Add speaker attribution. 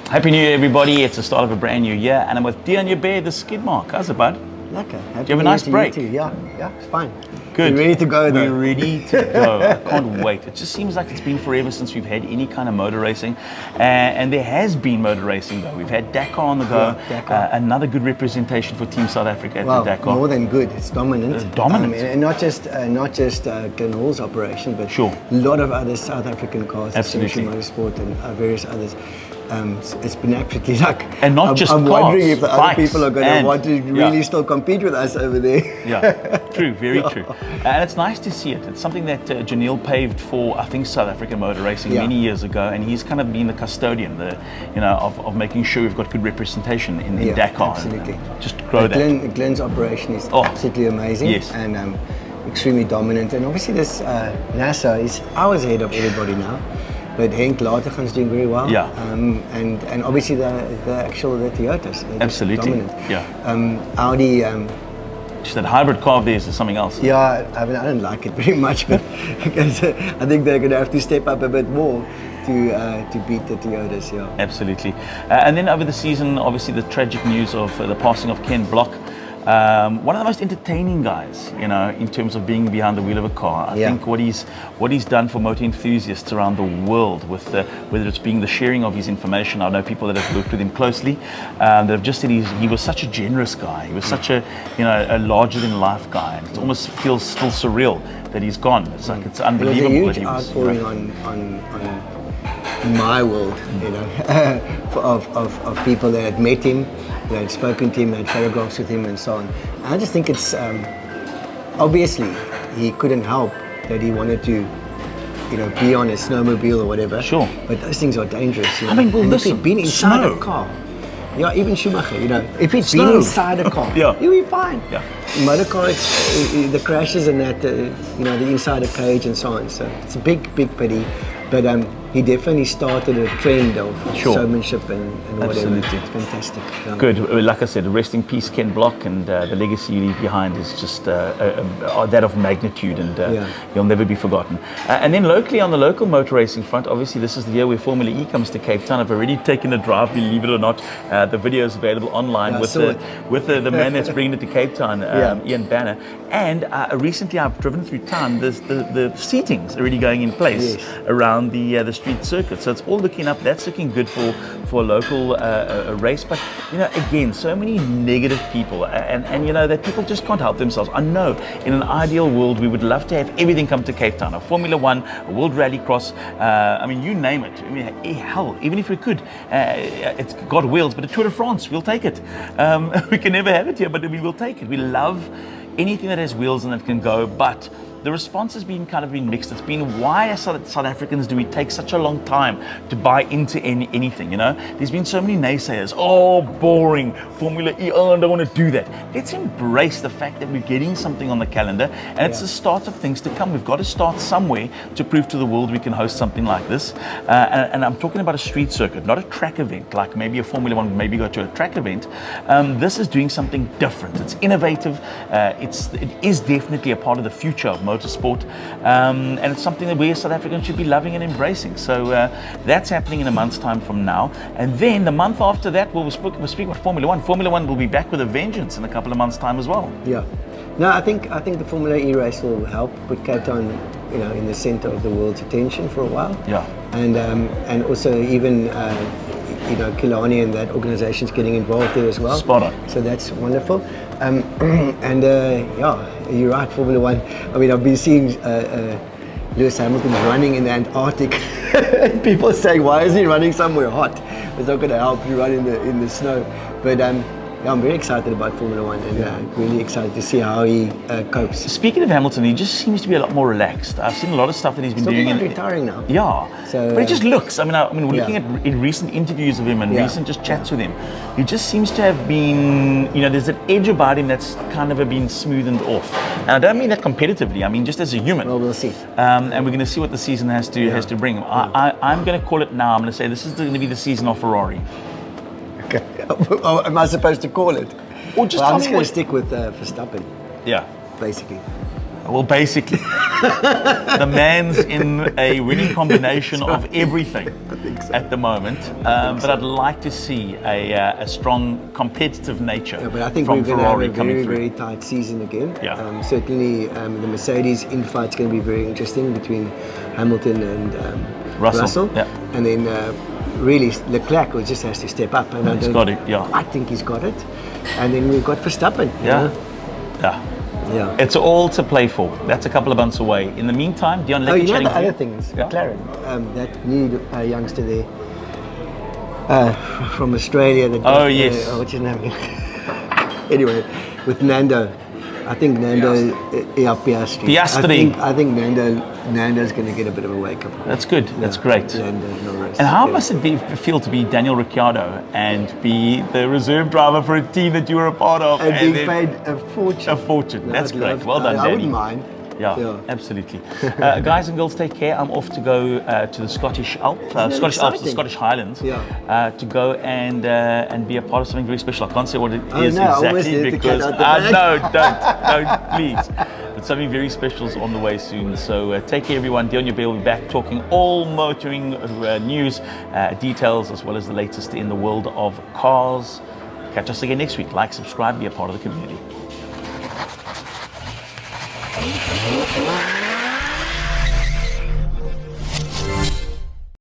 Speaker 1: Happy New Year, everybody. It's the start of a brand new year, and I'm with Deon Joubert, the skid mark. How's it, bud?
Speaker 2: Lekker.
Speaker 1: Do you have a nice break?
Speaker 2: Yeah, it's fine.
Speaker 1: Good.
Speaker 2: We're ready to go, though.
Speaker 1: We're ready to go. I can't wait. It just seems like it's been forever since we've had any kind of motor racing. And there has been motor racing, though. We've had Dakar on the go.
Speaker 2: Yeah, Dakar.
Speaker 1: Another good representation for Team South Africa at the Dakar.
Speaker 2: More than good. It's dominant.
Speaker 1: Dominant.
Speaker 2: And not just Glenn Hall's operation, but
Speaker 1: Sure.
Speaker 2: a lot of other South African cars,
Speaker 1: Absolutely.
Speaker 2: Motorsport and various others. It's been absolutely like,
Speaker 1: And not just
Speaker 2: I'm
Speaker 1: cars,
Speaker 2: wondering if the other
Speaker 1: bikes
Speaker 2: people are going to want to really
Speaker 1: yeah.
Speaker 2: still compete with us over there.
Speaker 1: Yeah, true, very true. And it's nice to see it. It's something that Janelle paved for, I think, South African motor racing many years ago, and he's kind of been the custodian, of making sure we've got good representation in Dakar.
Speaker 2: Absolutely.
Speaker 1: And, just grow that.
Speaker 2: Glenn's operation is absolutely amazing.
Speaker 1: Yes.
Speaker 2: And extremely dominant. And obviously this NASA is hours ahead of everybody now. But Henk Latergan's doing very well.
Speaker 1: Yeah.
Speaker 2: And obviously the Toyotas. They're
Speaker 1: Absolutely.
Speaker 2: Dominant.
Speaker 1: Yeah.
Speaker 2: Audi.
Speaker 1: Just that hybrid car of theirs is something else.
Speaker 2: Yeah, I don't like it very much, but I think they're going to have to step up a bit more to beat the Toyotas. Yeah.
Speaker 1: Absolutely. And then over the season, obviously the tragic news of the passing of Ken Block. One of the most entertaining guys, in terms of being behind the wheel of a car. I think what he's done for motor enthusiasts around the world, with whether it's being the sharing of his information. I know people that have worked with him closely that have just said he was such a generous guy. He was such a larger than life guy. And it almost feels still surreal that he's gone. It's like it's unbelievable.
Speaker 2: There was a huge outpouring on my world, of people that had met him. They had spoken to him, they had photographs with him and so on. And I just think it's, obviously, he couldn't help that he wanted to, be on a snowmobile or whatever.
Speaker 1: Sure.
Speaker 2: But those things are dangerous.
Speaker 1: I mean, well,
Speaker 2: and
Speaker 1: listen,
Speaker 2: if he'd been inside
Speaker 1: snow.
Speaker 2: a car, even Schumacher, if he'd
Speaker 1: Snow.
Speaker 2: been inside a car,
Speaker 1: Yeah.
Speaker 2: he'd be fine.
Speaker 1: Yeah.
Speaker 2: Motor car, the crashes and that, the inside a cage and so on. So it's a big, big pity. But he definitely started a trend of showmanship and whatever.
Speaker 1: Absolutely.
Speaker 2: It's fantastic.
Speaker 1: Good. Like I said, rest in peace, Ken Block, and the legacy you leave behind is just that of magnitude, and he'll never be forgotten. And then locally, on the local motor racing front, obviously this is the year where Formula E comes to Cape Town. I've already taken a drive, believe it or not. The video is available online with the man that's bringing it to Cape Town, Ian Banner. And recently I've driven through town. The seating's already going in place around the street circuit, so it's all looking up. That's looking good for a local race. But again, so many negative people, and that people just can't help themselves. I know in an ideal world we would love to have everything come to Cape Town: a Formula One, a World Rally Cross. You name it. Hell, even if we could, it's got wheels, but a Tour de France, we'll take it. We can never have it here, but we'll take it. We love anything that has wheels and that can go, but the response has been mixed. It's been, why as South Africans do we take such a long time to buy into anything? There's been so many naysayers. Oh, boring, Formula E, I don't want to do that. Let's embrace the fact that we're getting something on the calendar, and it's the start of things to come. We've got to start somewhere to prove to the world we can host something like this. And I'm talking about a street circuit, not a track event, like maybe a Formula One would maybe go to a track event. This is doing something different. It's innovative. It is definitely a part of the future of motorsport, and it's something that we as South Africans should be loving and embracing. So that's happening in a month's time from now, and then the month after that we'll speak about Formula One. Formula One will be back with a vengeance in a couple of months' time as well.
Speaker 2: Yeah, no, I think the Formula E race will help put Cape Town, in the center of the world's attention for a while. Yeah, and also even Kilani and that organization's getting involved there as well. Spot on. So that's wonderful. You're right, Formula One. I've been seeing Lewis Hamilton running in the Antarctic. People saying, why isn't he running somewhere hot? It's not going to help you run in the snow. But I'm very excited about Formula One, and really excited to see how he copes.
Speaker 1: Speaking of Hamilton, he just seems to be a lot more relaxed. I've seen a lot of stuff that he's been doing.
Speaker 2: He's retiring now.
Speaker 1: Yeah, so, but it just looks. We're looking at in recent interviews of him and recent just chats with him. He just seems to have been, there's an edge about him that's kind of been smoothened off. And I don't mean that competitively. I mean just as a human.
Speaker 2: Well, we'll see.
Speaker 1: And we're going to see what the season has to bring. I'm going to call it now. I'm going to say this is going to be the season of Ferrari.
Speaker 2: Okay. Am I supposed to call it?
Speaker 1: Or just
Speaker 2: I'm just going to stick with Verstappen.
Speaker 1: Yeah.
Speaker 2: Basically.
Speaker 1: Well, basically, the man's in a winning combination of everything at the moment. But I'd like to see a strong competitive nature
Speaker 2: Yeah, but I think
Speaker 1: from
Speaker 2: we're going to have
Speaker 1: Ferrari
Speaker 2: a
Speaker 1: coming
Speaker 2: very,
Speaker 1: through.
Speaker 2: very tight season again.
Speaker 1: Yeah.
Speaker 2: Certainly, the Mercedes infight's going to be very interesting between Hamilton and Russell.
Speaker 1: Yeah.
Speaker 2: And then really Leclerc just has to step up. And
Speaker 1: He's got it, yeah.
Speaker 2: I think he's got it. And then we've got Verstappen. you
Speaker 1: Yeah.
Speaker 2: know.
Speaker 1: Yeah.
Speaker 2: Yeah.
Speaker 1: It's all to play for. That's a couple of months away. In the meantime, Deon, let me
Speaker 2: You know
Speaker 1: chatting
Speaker 2: the
Speaker 1: to you.
Speaker 2: other things,
Speaker 1: Yeah.
Speaker 2: McLaren, that new youngster there from Australia. That
Speaker 1: Oh, yes.
Speaker 2: what's his name? Anyway, with Nando. I think Nando, Piastri.
Speaker 1: Piastri.
Speaker 2: I think Nando's going to get a bit of a wake-up call.
Speaker 1: That's good. That's great.
Speaker 2: Lando Norris.
Speaker 1: And how must it feel to be Daniel Ricciardo and be the reserve driver for a team that you were a part of?
Speaker 2: And being
Speaker 1: then-
Speaker 2: paid a fortune.
Speaker 1: A fortune.
Speaker 2: No,
Speaker 1: That's
Speaker 2: I'd
Speaker 1: great.
Speaker 2: love-
Speaker 1: Well done,
Speaker 2: I
Speaker 1: Danny.
Speaker 2: wouldn't mind.
Speaker 1: Yeah, absolutely. Guys and girls, take care. I'm off to go to the Scottish Alps, the
Speaker 2: exciting?
Speaker 1: Scottish Highlands,
Speaker 2: Yeah.
Speaker 1: to go and be a part of something very special. I can't say what it
Speaker 2: Oh,
Speaker 1: is
Speaker 2: no, I almost
Speaker 1: exactly
Speaker 2: let the cat
Speaker 1: because
Speaker 2: out the bag.
Speaker 1: no, don't, please. But something very special is on the way soon. So take care, everyone. Deon Joubert will be back talking all motoring news, details, as well as the latest in the world of cars. Catch us again next week. Like, subscribe, be a part of the community.